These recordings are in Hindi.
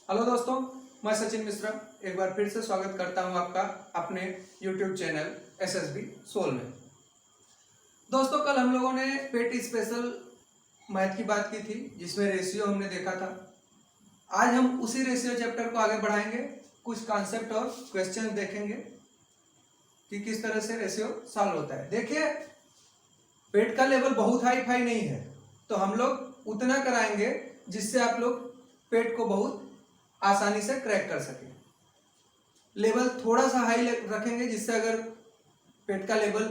हेलो दोस्तों, मैं सचिन मिश्रा एक बार फिर से स्वागत करता हूं आपका अपने YouTube चैनल SSB सोल में। दोस्तों, कल हम लोगों ने पेट स्पेशल मैथ की बात की थी जिसमें रेशियो हमने देखा था। आज हम उसी रेशियो चैप्टर को आगे बढ़ाएंगे, कुछ कॉन्सेप्ट और क्वेश्चन देखेंगे कि किस तरह से रेशियो सॉल्व होता है। देखिए, पेट का लेवल बहुत हाई फाई नहीं है, तो हम लोग उतना कराएंगे जिससे आप लोग पेट को बहुत आसानी से क्रैक कर सकें। लेवल थोड़ा सा हाई रखेंगे जिससे अगर पेट का लेवल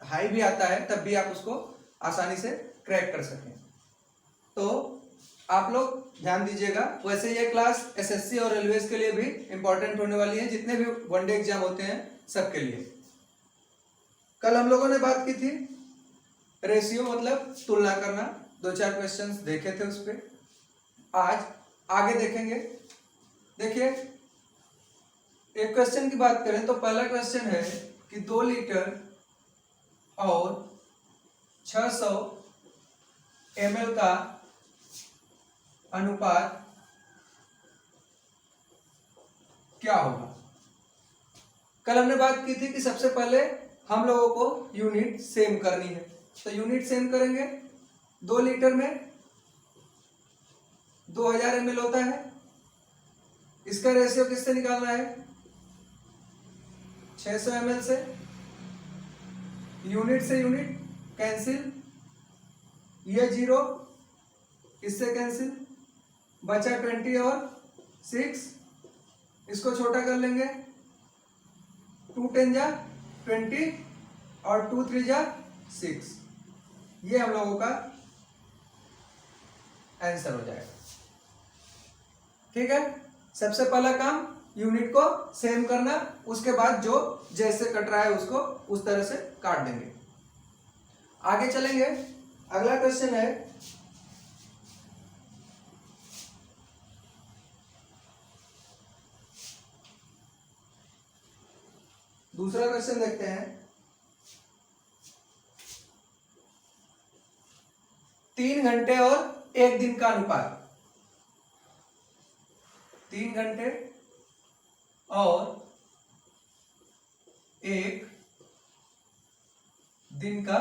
हाई भी आता है तब भी आप उसको आसानी से क्रैक कर सकें। तो आप लोग ध्यान दीजिएगा। वैसे ये क्लास एसएससी और रेलवेज के लिए भी इंपॉर्टेंट होने वाली है, जितने भी वनडे एग्जाम होते हैं सबके लिए। कल हम लोगों ने बात की थी रेशियो मतलब तुलना करना, 2-4 क्वेश्चंस देखे थे उस पर। आज आगे देखेंगे। देखिए, एक क्वेश्चन की बात करें तो पहला क्वेश्चन है कि 2 लीटर और 600 ml का अनुपात क्या होगा। कल हमने बात की थी कि सबसे पहले हम लोगों को यूनिट सेम करनी है, तो यूनिट सेम करेंगे। 2 लीटर में 2000 ml होता है। इसका रेशियो किससे निकालना है? 600 ml से। यूनिट से यूनिट कैंसिल, ये 0 इससे कैंसिल, बचा 20 और 6, इसको छोटा कर लेंगे। 2 10 जा 20 और 2 3 जा 6। ये हम लोगों का आंसर हो जाएगा। ठीक है, सबसे पहला काम यूनिट को सेम करना, उसके बाद जो जैसे कट रहा है उसको उस तरह से काट देंगे। आगे चलेंगे। अगला क्वेश्चन है दूसरा क्वेश्चन देखते हैं। 3 घंटे और 1 दिन का अनुपात। 3 घंटे और 1 दिन का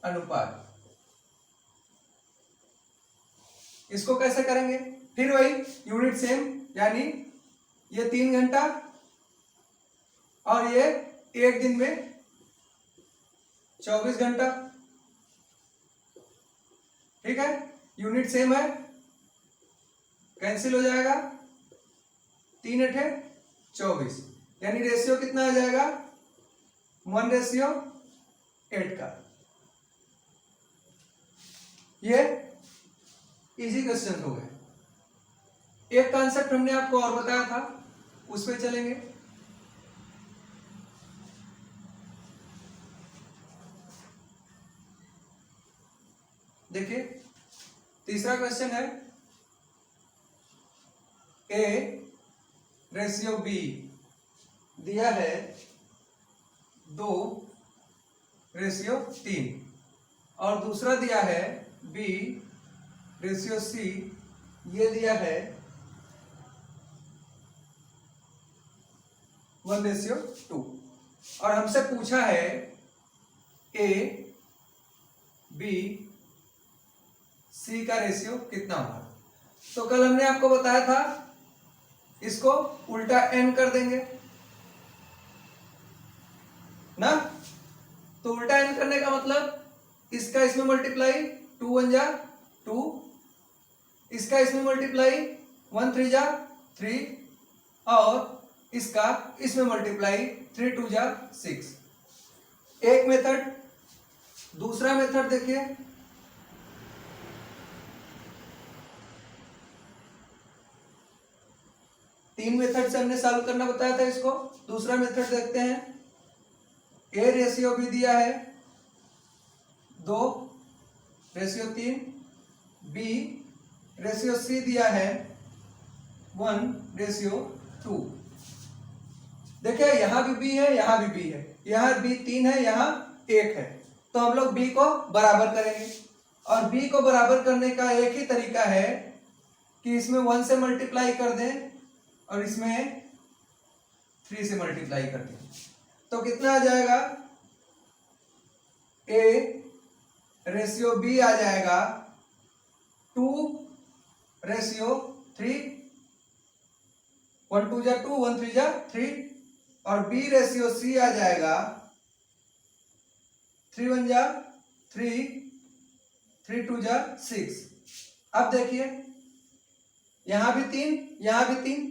अनुपात, इसको कैसे करेंगे? फिर वही यूनिट सेम, यानी ये 3 घंटा और ये 1 दिन में 24 घंटा। ठीक है, यूनिट सेम है, कैंसिल हो जाएगा। 3 8 24, यानी रेशियो कितना आ जाएगा? 1:8 का। ये इजी क्वेश्चन हो गए। एक कॉन्सेप्ट हमने आपको और बताया था, उस पर चलेंगे। देखिए, तीसरा क्वेश्चन है A/B दिया है 2/3 और दूसरा दिया है B/C, ये दिया है 1:2 और हमसे पूछा है A/B/C का रेशियो कितना होगा। तो कल हमने आपको बताया था इसको उल्टा n कर देंगे ना। तो उल्टा n करने का मतलब इसका इसमें मल्टीप्लाई 2 1 जा 2, इसका इसमें मल्टीप्लाई 1 3 जा 3 और इसका इसमें मल्टीप्लाई 3 2 जा 6। एक मेथड। दूसरा मेथड देखिए, तीन मेथड से हमने सॉल्व करना बताया था इसको। दूसरा मेथड देखते हैं। A/B दिया है 2/3, B/C दिया है 1:2। देखिए, यहां भी B है, यहां भी B है, यहां B 3 है, यहां 1 है, तो हम लोग B को बराबर करेंगे और b को बराबर करने का एक ही तरीका है कि इसमें 1 से मल्टीप्लाई कर दें और इसमें 3 से मल्टीप्लाई कर दें। तो कितना आ जाएगा, a रेशियो b आ जाएगा 2:3, 1 2 जा 2, 1 3 जा 3, और b रेशियो c आ जाएगा 3 1 जा 3, 3 2 जा 6। अब देखिए यहां भी 3, यहां भी 3,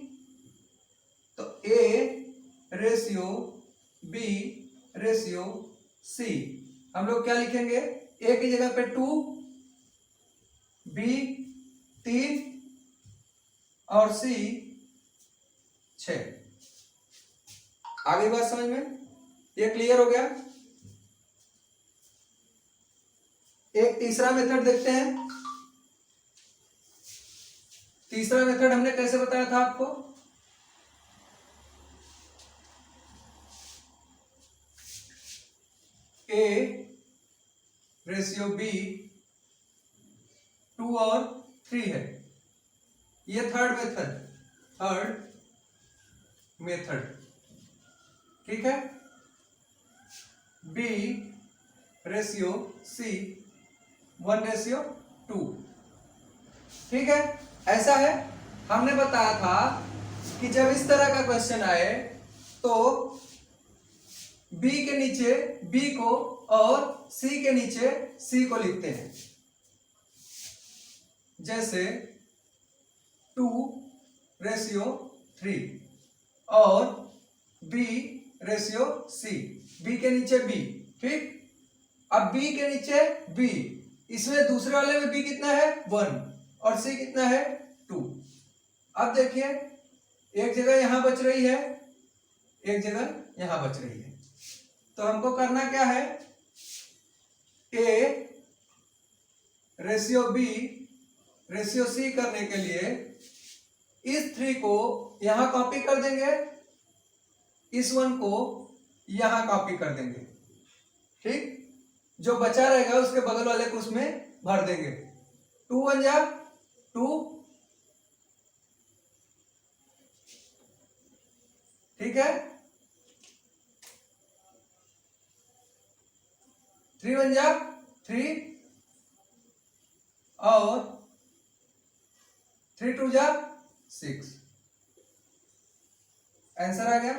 तो a ratio b ratio c, हम लोग क्या लिखेंगे, a की जगह पे 2, b 3 और c 6। आगे बात समझ में, ये क्लियर हो गया। एक तीसरा मेथड देखते हैं। तीसरा मेथड हमने कैसे बताया था आपको, a रेशियो b 2 और 3 है, ये थर्ड मेथड, ठीक है। b रेशियो c 1:2, ठीक है। ऐसा है, हमने बताया था कि जब इस तरह का क्वेश्चन आए तो b के नीचे b को और c के नीचे c को लिखते हैं। जैसे 2:3 और b रेशियो c, b के नीचे b, ठीक। अब b के नीचे b, इसमें दूसरे वाले में b कितना है 1 और c कितना है 2। अब देखिए एक जगह यहां बच रही है, एक जगह यहां बच रही है, तो हमको करना क्या है, a ratio b ratio c करने के लिए इस 3 को यहां कॉपी कर देंगे, इस 1 को यहां कॉपी कर देंगे, ठीक। जो बचा रहेगा उसके बगल वाले को उसमें भर देंगे। 2 1 जा 2, ठीक है। 3 1 जा 3 और 3 2 जा 6। आंसर आ गया।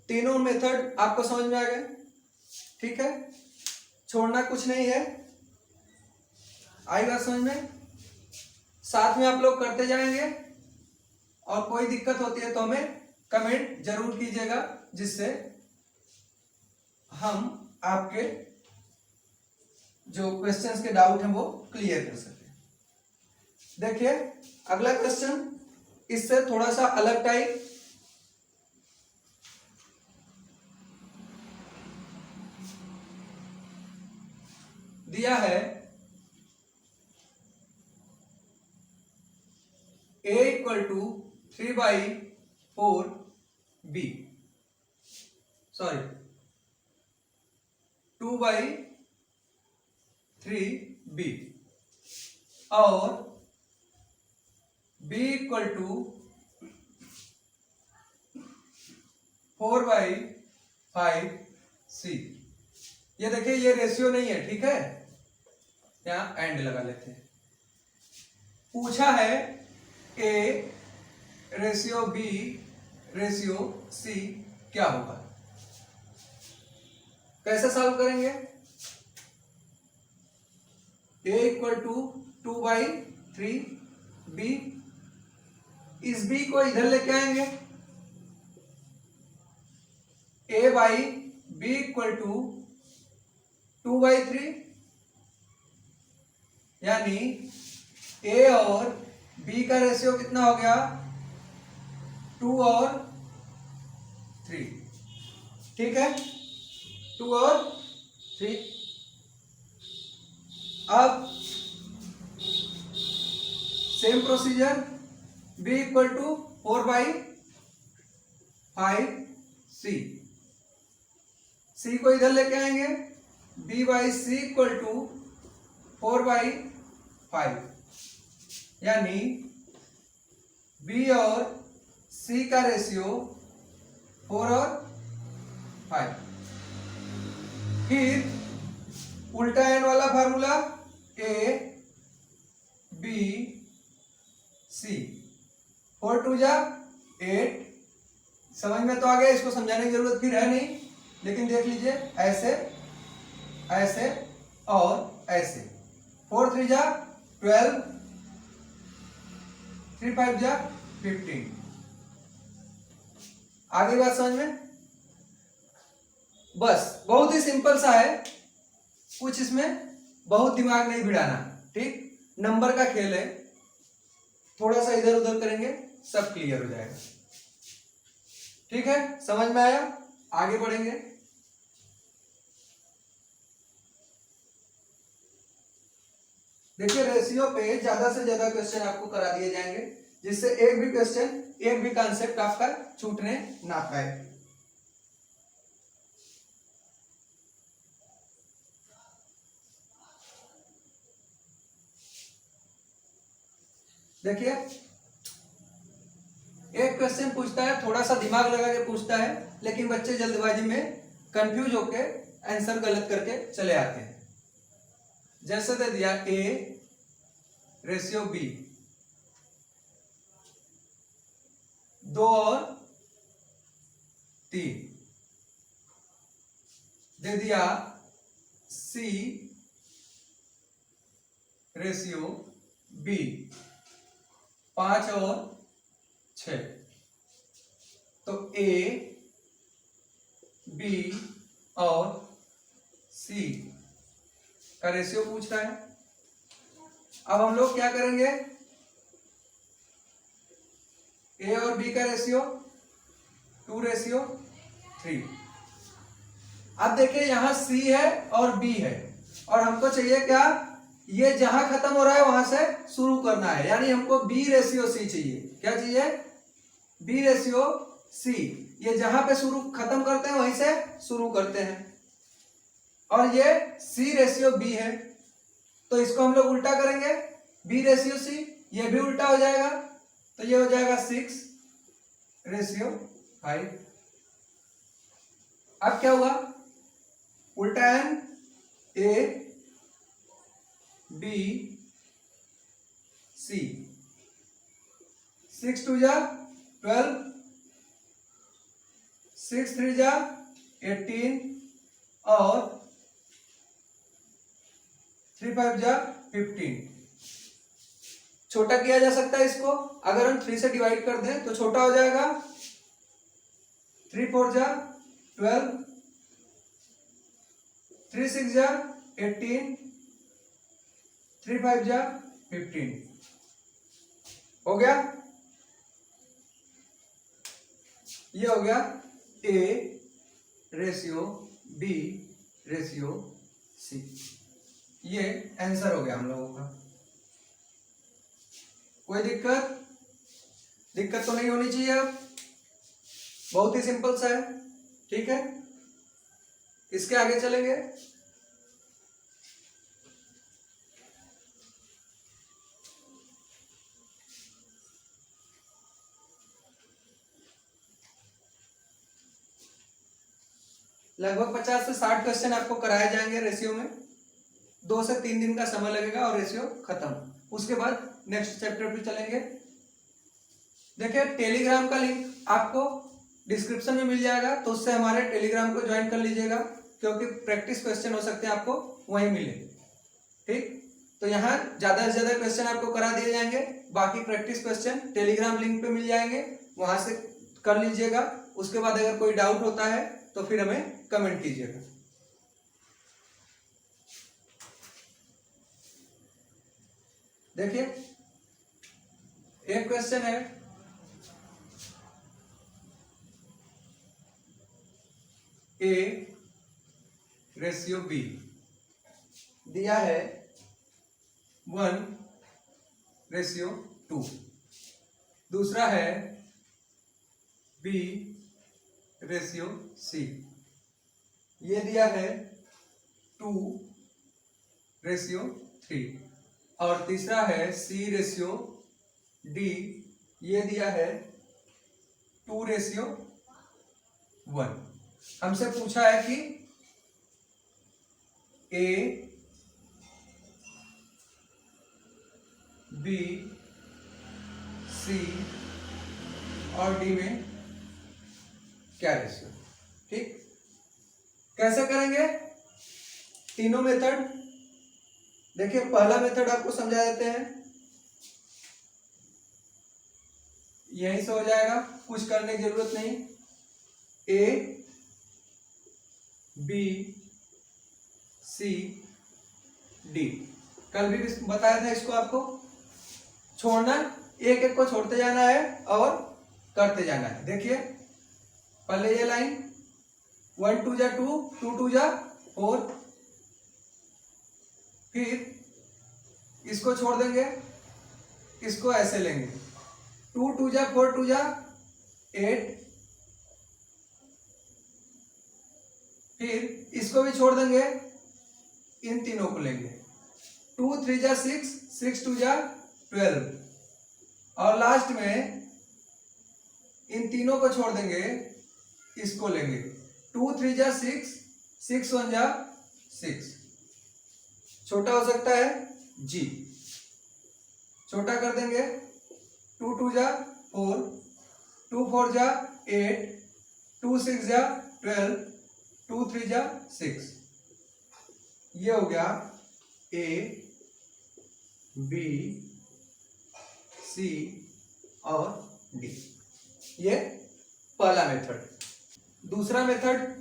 तीनों मेथड आपको समझ में आ गए, ठीक है। छोड़ना कुछ नहीं है, आई बात समझ में। साथ में आप लोग करते जाएंगे और कोई दिक्कत होती है तो हमें कमेंट जरूर कीजिएगा, जिससे हम आपके जो क्वेश्चंस के डाउट हैं वो क्लियर कर सके। देखिए अगला क्वेश्चन इससे थोड़ा सा अलग टाइप, दिया है a = 3/4 b, सॉरी 2/3 b, और b = 4/5 c। ये देखिए ये रेशियो नहीं है, ठीक है, यहां एंड लगा लेते हैं। पूछा है a ratio b ratio c क्या होगा, कैसे सॉल्व करेंगे। a = 2/3 b, इस b को इधर लेके आएंगे, a/b = 2/3, यानी a और b का रेशियो कितना हो गया 2 और 3, ठीक है, 2 और 3। अब same procedure, b = 4/5 c, c को इधर लेके आएंगे, b/c = 4/5, यानी बी और सी का रेशियो 4 और 5। फिर उल्टा एन वाला फार्मूला, ए बी सी, 4 2 जा 8। समझ में तो आ गया, इसको समझाने की जरूरत फिर है नहीं, लेकिन देख लीजिए ऐसे ऐसे और ऐसे। 4 3 जा 12, 3 5 जा 15। आगे बात समझ में? बस बहुत ही सिंपल सा है, कुछ इसमें बहुत दिमाग नहीं भिड़ाना, ठीक। नंबर का खेल है, थोड़ा सा इधर उधर करेंगे सब क्लियर हो जाएगा। ठीक है, समझ में आया? आगे बढ़ेंगे। देखिए रेशियो पे ज्यादा से ज्यादा क्वेश्चन आपको करा दिए जाएंगे, जिससे एक भी क्वेश्चन, एक भी कॉन्सेप्ट आपका छूटने ना पाए। देखिए एक क्वेश्चन पूछता है, थोड़ा सा दिमाग लगा के पूछता है, लेकिन बच्चे जल्दबाजी में कंफ्यूज होके आंसर गलत करके चले आते हैं। जैसे दे दिया ए रेशियो बी, 2 और 3। दे दिया सी रेशियो बी, 5 और 6। तो ए बी और सी का रेशियो पूछ रहा है। अब हम लोग क्या करेंगे, ए और बी का रेशियो 2:3। अब देखिए यहां सी है और बी है, और हमको चाहिए क्या, ये जहां खत्म हो रहा है वहां से शुरू करना है, यानी हमको बी रेशियो सी चाहिए। क्या चाहिए? B ratio C. ये जहां पे शुरू खत्म करते हैं वहीं से शुरू करते हैं, और ये सी रेशियो बी है, तो इसको हम लोग उल्टा करेंगे, बी रेशियो सी, ये भी उल्टा हो जाएगा, तो ये हो जाएगा 6:5। अब क्या हुआ, उल्टा एन, ए बी सी, 6 2 जा 12, 6 3 जा 18, और 3 5 जा 15। छोटा किया जा सकता है इसको, अगर हम 3 से डिवाइड कर दें तो छोटा हो जाएगा, 3 4 जा 12, 3 6 जा 18, 3 5 जा 15। हो गया, ये हो गया A ratio B ratio C. ये आंसर हो गया हम लोगों का। कोई दिक्कत तो नहीं होनी चाहिए। अब बहुत ही सिंपल सा है, ठीक है। इसके आगे चलेंगे। लगभग 50 से 60 क्वेश्चन आपको कराए जाएंगे रेशियो में। 2 से 3 दिन का समय लगेगा और रेशियो खत्म। उसके बाद नेक्स्ट चैप्टर पे चलेंगे। देखिए टेलीग्राम का लिंक आपको डिस्क्रिप्शन में मिल जाएगा, तो उससे हमारे टेलीग्राम को ज्वाइन कर लीजिएगा, क्योंकि प्रैक्टिस क्वेश्चन हो सकते हैं आपको वहीं मिले। ठीक, तो यहाँ ज्यादा से ज्यादा क्वेश्चन आपको करा दिए जाएंगे, बाकी प्रैक्टिस क्वेश्चन टेलीग्राम लिंक पे मिल जाएंगे, वहां से कर लीजिएगा। उसके बाद अगर कोई डाउट होता है तो फिर हमें कमेंट कीजिएगा। देखिए एक क्वेश्चन है, ए रेशियो बी दिया है 1:2। दूसरा है बी रेशियो सी, ये दिया है 2:3। 3 और तीसरा है C/D, ये दिया है 2/1। हमसे पूछा है कि A, B, C और D में क्या रेशियो। ठीक, कैसे करेंगे तीनों मेथड। देखिए पहला मेथड आपको समझा देते हैं, यहीं से हो जाएगा, कुछ करने की जरूरत नहीं। A, B, C, D, कल भी बताया था इसको, आपको छोड़ना, एक एक को छोड़ते जाना है और करते जाना है। देखिए पहले ये लाइन 1 2 जा 2, 2 2 जा 4, फिर इसको छोड़ देंगे, इसको ऐसे लेंगे, 2 2 जा 4 2 जा 8, फिर इसको भी छोड़ देंगे, इन तीनों को लेंगे, 2 3 जा 6, 6 2 जा 12, और लास्ट में इन तीनों को छोड़ देंगे, इसको लेंगे, 2 3 जा 6, 6 1 जा 6। छोटा हो सकता है G, छोटा कर देंगे, 2 2 जा 4, 2 4 जा 8, 2 6 जा 12, 2 3 जा 6। ये हो गया A, B, C और D, ये पहला मेथड। दूसरा मेथड,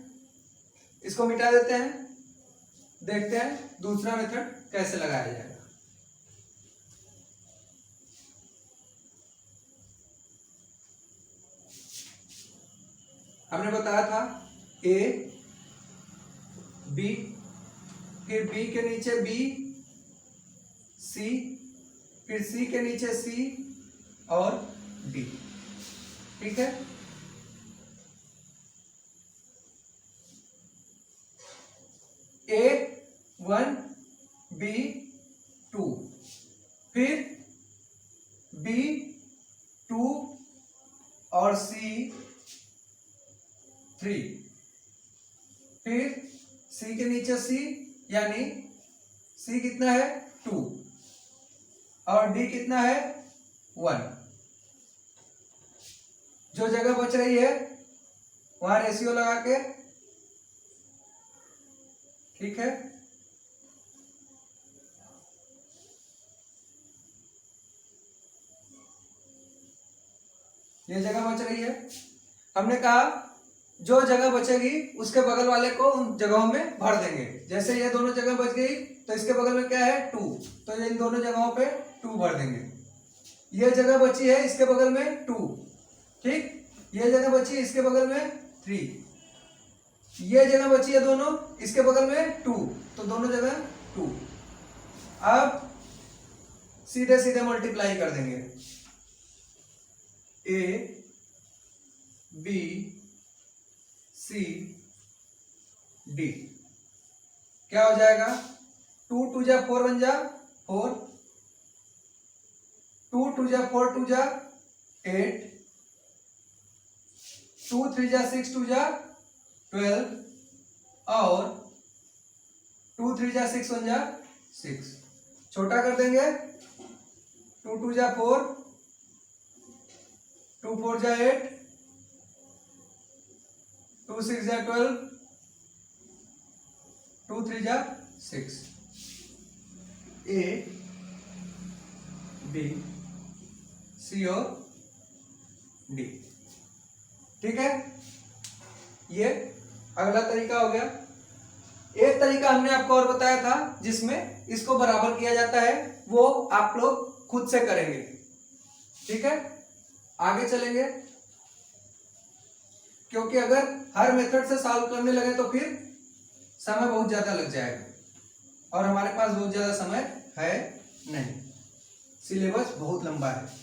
इसको मिटा देते हैं, देखते हैं दूसरा मेथड कैसे लगाया जाएगा। हमने बताया था A, B, फिर B के नीचे B, C, फिर C के नीचे C और D। ठीक है, A1, B2, फिर B2 और C3, फिर C के नीचे C, यानी C कितना है 2 और D कितना है 1। जो जगह बच रही है वहां रेशियो लगा के, ठीक है, ये जगह बच रही है। हमने कहा जो जगह बचेगी उसके बगल वाले को उन जगहों में भर देंगे। जैसे ये दोनों जगह बच गई तो इसके बगल में क्या है 2, तो इन दोनों जगहों पे 2 भर देंगे। ये जगह बची है इसके बगल में 2, ठीक, ये जगह बची है इसके बगल में 3, ये जगह बची है दोनों इसके बगल में 2, तो दोनों जगह 2। अब सीधे सीधे मल्टीप्लाई कर देंगे, A, B, C, D, क्या हो जाएगा 2 2 जा 4 1 जा 4, 2 2 जा 4 2 जा 8, 2 3 जा 6 2 जा 12 और 2 3 जा 6 1 जा 6। छोटा कर देंगे, 2 2 जा 4, 2 4 जा 8, 2 6 जा 12, 2 3 जा 6। A, B, C और D। ठीक है, ये अगला तरीका हो गया। एक तरीका हमने आपको और बताया था जिसमें इसको बराबर किया जाता है, वो आप लोग खुद से करेंगे। ठीक है, आगे चलेंगे, क्योंकि अगर हर मेथड से सॉल्व करने लगे तो फिर समय बहुत ज्यादा लग जाएगा और हमारे पास बहुत ज्यादा समय है नहीं, सिलेबस बहुत लंबा है।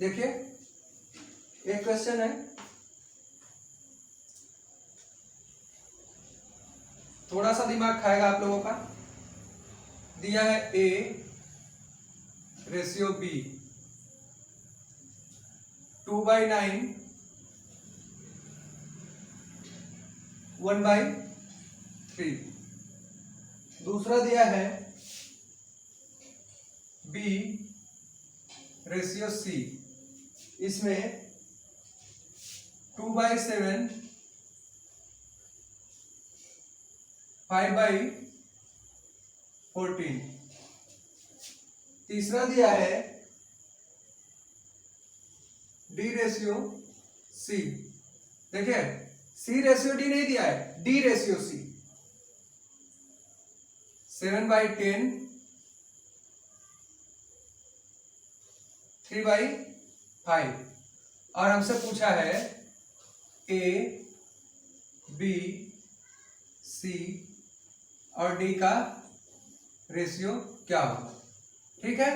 देखिए एक क्वेश्चन है, थोड़ा सा दिमाग खाएगा आप लोगों का। दिया है A रेशियो B 2/9 1/3। दूसरा दिया है B रेशियो C, इसमें 2/7 5/14। तीसरा दिया है D रेशियो C। देखिए C रेशियो D नहीं दिया है, D रेशियो C 7/10 3/5। और हमसे पूछा है A B C और D का रेशियो क्या होगा। ठीक है,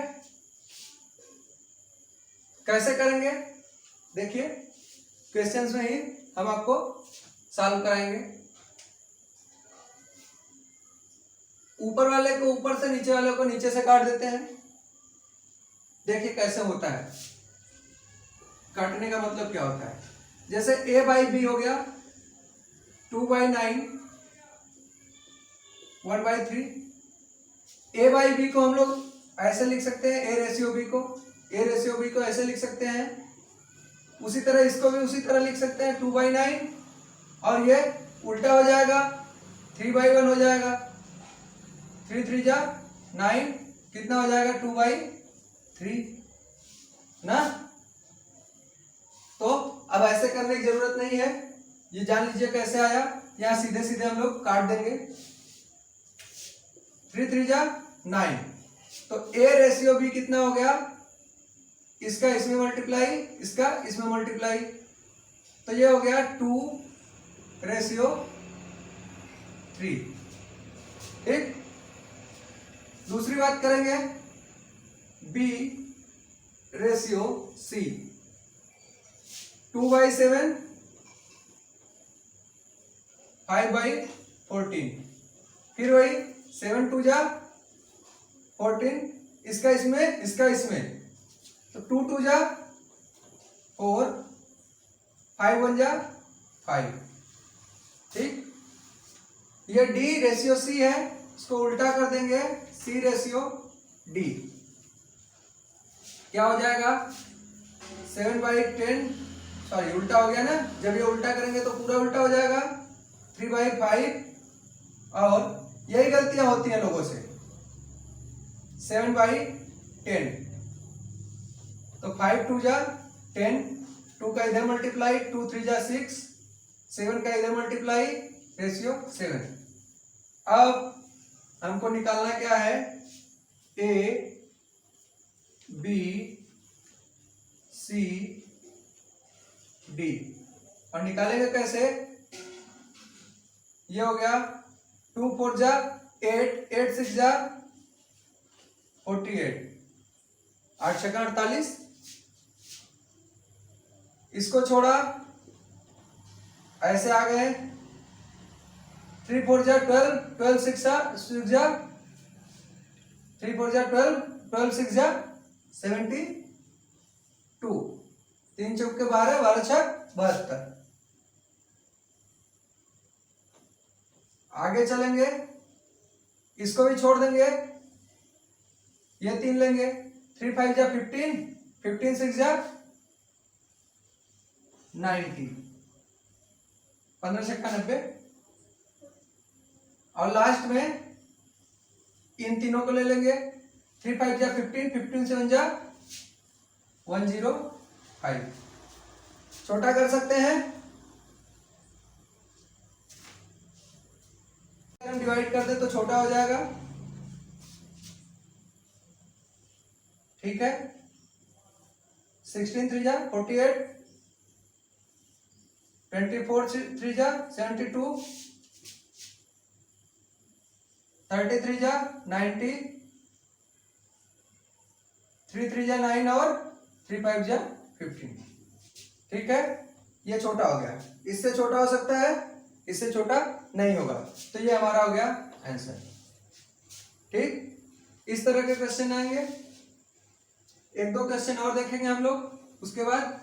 कैसे करेंगे देखिए, क्वेश्चंस में ही हम आपको सॉल्व कराएंगे। ऊपर वाले को ऊपर से, नीचे वाले को नीचे से काट देते हैं। देखिए कैसे होता है, काटने का मतलब क्या होता है। जैसे A/B हो गया 2/9 1/3। A/B को हम लोग ऐसे लिख सकते हैं, A रेशियो B को ऐसे लिख सकते हैं। उसी तरह इसको भी उसी तरह लिख सकते हैं 2/9, और ये उल्टा हो जाएगा 3/1 हो जाएगा। 3 3 जा 9, कितना हो जाएगा 2/3 ना। तो अब ऐसे करने की जरूरत नहीं है, ये जान लीजिए कैसे आया। यहाँ सीधे सीधे हम लोग काट देंगे। 3 3 जा 9, तो A रेशियो B कितना हो गया, इसका इसमें मल्टीप्लाई, इसका इसमें मल्टीप्लाई, तो ये हो गया 2/3। ठीक, दूसरी बात करेंगे B रेशियो C 2/7 5/14। फिर वही 7 2 जा 14, इसका इसमें इसका इसमें, तो 2 2 जा 4 5 1 जा 5। ठीक, ये D रेशियो C है, इसको उल्टा कर देंगे C रेशियो D। क्या हो जाएगा 7/10, सॉरी उल्टा हो गया ना, जब ये उल्टा करेंगे तो पूरा उल्टा हो जाएगा 3/5। और यही गलतियां होती हैं लोगों से, 7/10, तो 5 2 जा 10, 2 का इधर मल्टीप्लाई, 2 3 जा 6, 7 का इधर मल्टीप्लाई, रेशियो 7। अब हमको निकालना क्या है, A B C D, और निकालेंगे कैसे, ये हो गया 2 4 जा 8, 8 6 जा 48, 8 6 48। इसको छोड़ा, ऐसे आ गए 3 4 जा 12, 12 6 जा 3 4 जा 12, 12 6 जा 72, 3 चौके 12, 12 छक 72। आगे चलेंगे, इसको भी छोड़ देंगे, ये 3 लेंगे, 3 5 जा 15, 15 6 जा 90, 15 छक्का 90। और लास्ट में इन तीनों को ले लेंगे, 3 5 जा 15, 15 7 जा 105। छोटा कर सकते हैं, हम डिवाइड कर दे तो छोटा हो जाएगा। ठीक है, 16 3 जा 48, 24 3 जा 72, 33 जा 90, 3 3 जा 9 और 3 5 जा 15। ठीक है, ये छोटा हो गया, इससे छोटा हो सकता है, इससे छोटा नहीं होगा, तो ये हमारा हो गया आंसर। ठीक, इस तरह के क्वेश्चन आएंगे, एक दो क्वेश्चन और देखेंगे हम लोग, उसके बाद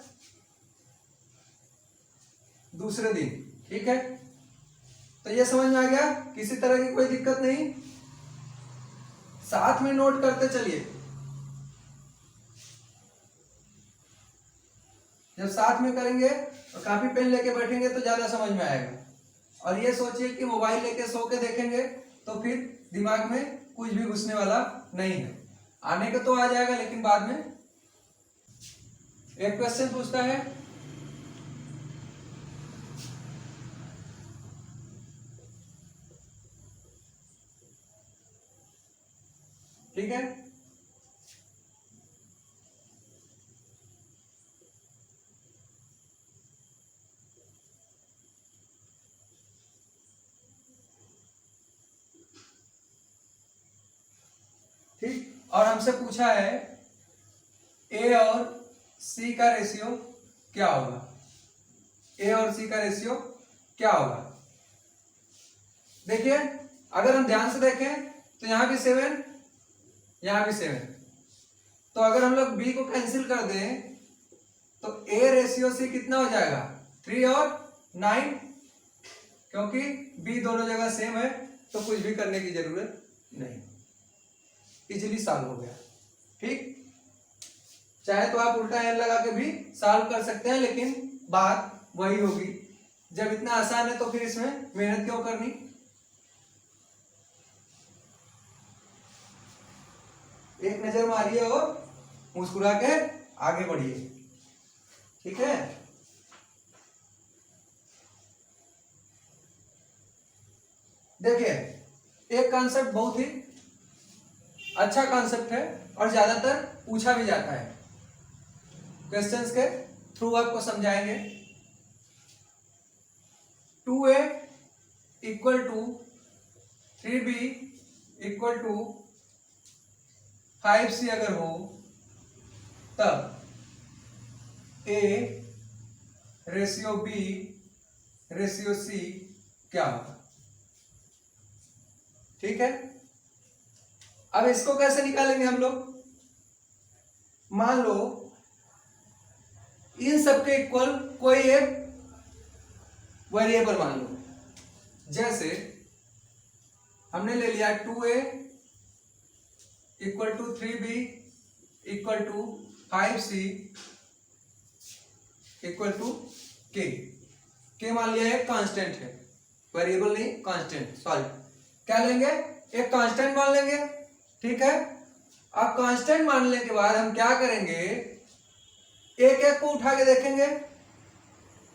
दूसरे दिन। ठीक है, तो ये समझ में आ गया, किसी तरह की कोई दिक्कत नहीं, साथ में नोट करते चलिए, जब साथ में करेंगे और कापी पेन लेके बैठेंगे तो ज्यादा समझ में आएगा। और ये सोचिए कि मोबाइल लेके सो के देखेंगे तो फिर दिमाग में कुछ भी घुसने वाला नहीं है, आने का तो आ जाएगा लेकिन बाद में। एक क्वेश्चन पूछता है, ठीक है, ठीक, और हमसे पूछा है ए और सी का रेशियो क्या होगा, ए और सी का रेशियो क्या होगा। देखिए, अगर हम ध्यान से देखें तो यहां भी 7, यहां भी 7, तो अगर हम लोग बी को कैंसिल कर दें तो ए रेशियो सी कितना हो जाएगा, 3 और 9, क्योंकि बी दोनों जगह सेम है तो कुछ भी करने की जरूरत नहीं, इजीली सॉल्व हो गया। ठीक, चाहे तो आप उल्टा एल लगा के भी सॉल्व कर सकते हैं, लेकिन बात वही होगी, जब इतना आसान है तो फिर इसमें मेहनत क्यों करनी। एक नजर मारिए और मुस्कुरा के आगे बढ़िए। ठीक है, देखिए, एक कॉन्सेप्ट बहुत ही अच्छा कॉन्सेप्ट है और ज्यादातर पूछा भी जाता है, क्वेश्चंस के थ्रू आपको समझाएंगे। 2a equal to 3b equal to 5c अगर हो तब a ratio b ratio c क्या होगा। ठीक है, अब इसको कैसे निकालेंगे हम लोग, मान लो इन सबके इक्वल कोई एक वेरिएबल मान लो, जैसे हमने ले लिया 2a equal to 3b equal to 5c equal to k मान लिया है, कांस्टेंट है, वेरिएबल नहीं कांस्टेंट, सॉरी क्या लेंगे, एक कांस्टेंट मान लेंगे। ठीक है, अब कांस्टेंट मानने के बाद हम क्या करेंगे, एक एक को उठा के देखेंगे,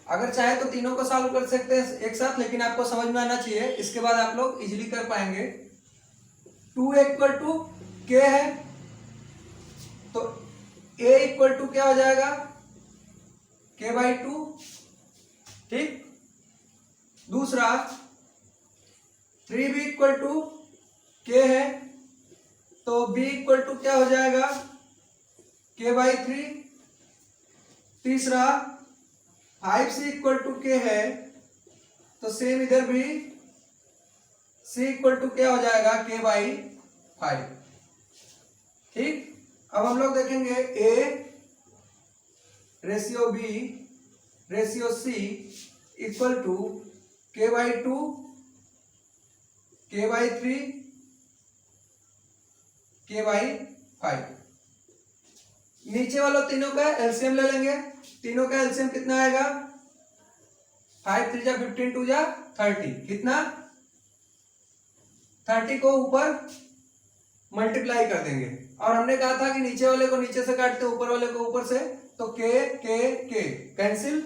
अगर चाहे तो तीनों को सॉल्व कर सकते हैं एक साथ, लेकिन आपको समझ में आना चाहिए, इसके बाद आप लोग इजीली कर पाएंगे। 2 इक्वल टू k है तो a इक्वल टू क्या हो जाएगा, k/2। ठीक, दूसरा 3b इक्वल टू k है तो b इक्वल टू क्या हो जाएगा, k/3। तीसरा 5c इक्वल टू k है तो सेम इधर भी c इक्वल टू क्या हो जाएगा, k/5। ठीक, अब हम लोग देखेंगे a ratio b ratio c equal to k/2 k/3 k/5। नीचे वालों तीनों का एलसीएम ले लेंगे, तीनों का एलसीएम कितना आएगा, 5 3 जा 15 2 जा 30, कितना 30 को ऊपर मल्टीप्लाई कर देंगे, और हमने कहा था कि नीचे वाले को नीचे से काटते ऊपर वाले को ऊपर से, तो k k k कैंसिल,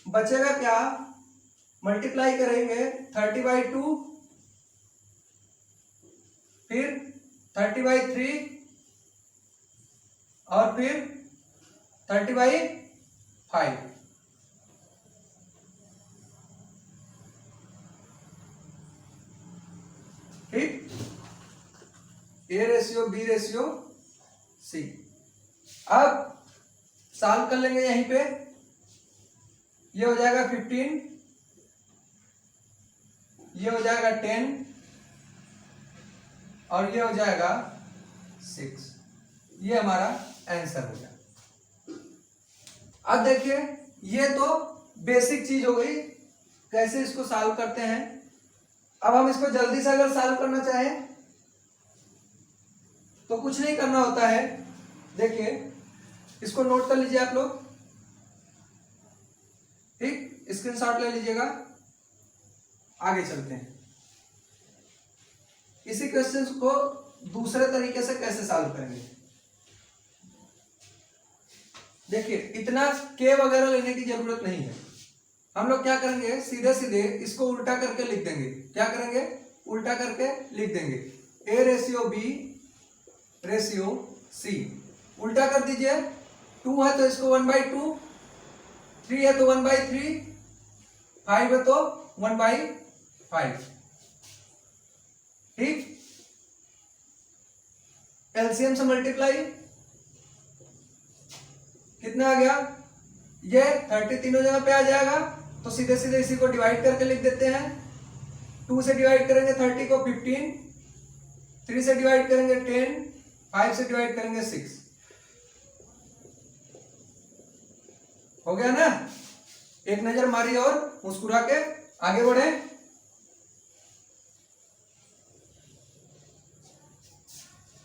बचेगा क्या, मल्टीप्लाई करेंगे 30/2 फिर 30/3 और फिर 30/5। ठीक, A ratio B ratio C. अब सॉल्व कर लेंगे यहीं पे। ये हो जाएगा 15, ये हो जाएगा 10 और ये हो जाएगा 6। ये हमारा आंसर हो गया। अब देखिए ये तो बेसिक चीज हो गई, कैसे इसको सॉल्व करते हैं। अब हम इसको जल्दी से अगर सॉल्व करना चाहें तो कुछ नहीं करना होता है। देखिए इसको नोट कर लीजिए आप लोग, ठीक, स्क्रीनशॉट ले लीजिएगा। आगे चलते हैं, इसी क्वेश्चन को दूसरे तरीके से कैसे सॉल्व करेंगे। देखिए इतना के वगैरह लेने की जरूरत नहीं है। हम लोग क्या करेंगे, सीधे सीधे इसको उल्टा करके लिख देंगे। क्या करेंगे, उल्टा करके लिख देंगे। A ratio B ratio C, उल्टा कर दीजिए। 2 है तो इसको 1/2, 3 है तो 1/3, 5 है तो 1/5, ठीक। एलसीएम से मल्टीप्लाई कितना आ गया, ये 30 तीनों जगह पे आ जाएगा, तो सीधे सीधे इसी को डिवाइड करके लिख देते हैं। 2 से डिवाइड करेंगे 30 को 15, 3 से डिवाइड करेंगे 10, 5 से डिवाइड करेंगे 6। हो गया ना। एक नजर मारिए और मुस्कुरा के आगे बढ़े।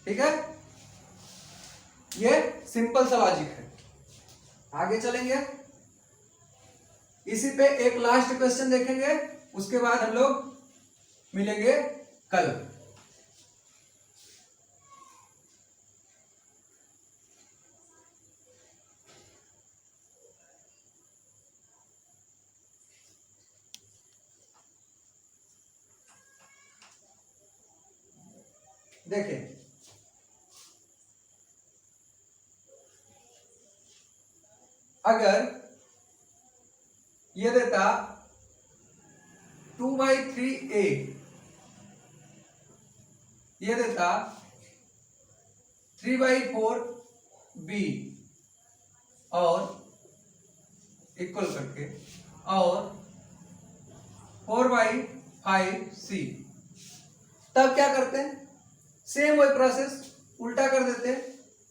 ठीक है, ये सिंपल सा लॉजिक है। आगे चलेंगे, इसी पे एक लास्ट क्वेश्चन देखेंगे, उसके बाद हम लोग मिलेंगे कल। देखें अगर ये देता 2/3a, ये देता 3/4b और इक्वल करके और 4/5c, तब क्या करते हैं, सेम वही प्रोसेस, उल्टा कर देते हैं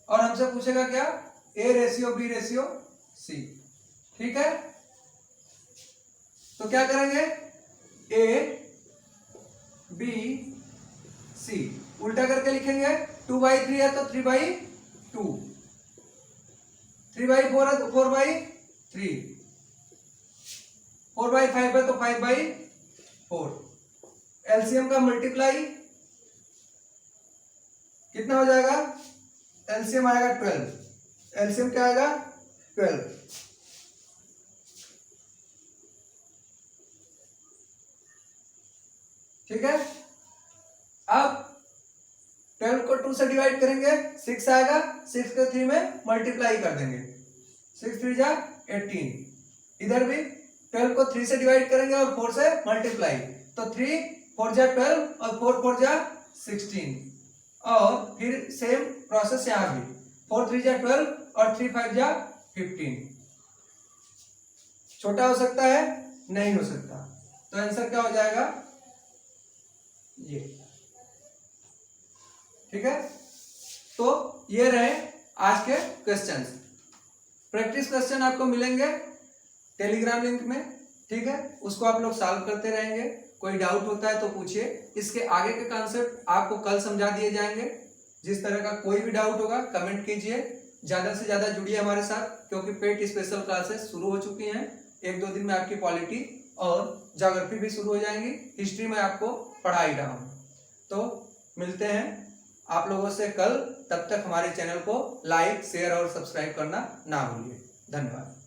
और हमसे पूछेगा क्या, a ratio b ratio c। ठीक है, तो क्या करेंगे, a b c उल्टा करके लिखेंगे। 2/3 है तो 3/2, 3/4 है तो 4/3, 4/5 है तो 5/4। एलसीएम का मल्टीप्लाई कितना हो जाएगा, एलसीएम आएगा 12। एलसीएम क्या आएगा, 12। ठीक है, अब 12 को 2 से डिवाइड करेंगे, 6 आएगा, 6 को 3 में मल्टीप्लाई कर देंगे, 6 3 जा 18। इधर भी 12 को 3 से डिवाइड करेंगे और 4 से मल्टीप्लाई, तो 3 4 जा 12 और 4 4 जा 16। और फिर सेम प्रोसेस यहां भी, 4 3 जा 12 और 3 5 जा 15। छोटा हो सकता है, नहीं हो सकता, तो आंसर क्या हो जाएगा, ये। ठीक है, तो ये रहे आज के क्वेश्चंस। प्रैक्टिस क्वेश्चन आपको मिलेंगे टेलीग्राम लिंक में, ठीक है, उसको आप लोग सॉल्व करते रहेंगे। कोई डाउट होता है तो पूछिए। इसके आगे के कॉन्सेप्ट आपको कल समझा दिए जाएंगे। जिस तरह का कोई भी डाउट होगा कमेंट कीजिए, ज्यादा से ज्यादा जुड़िए हमारे साथ, क्योंकि पेट स्पेशल क्लासेस शुरू हो चुकी हैं। 1-2 दिन में आपकी पॉलिटी और ज्योग्राफी भी शुरू हो जाएंगी। हिस्ट्री में आपको पढ़ा ही रहा हूं। तो मिलते हैं आप लोगों से कल, तब तक हमारे चैनल को लाइक शेयर और सब्सक्राइब करना ना भूलिए। धन्यवाद।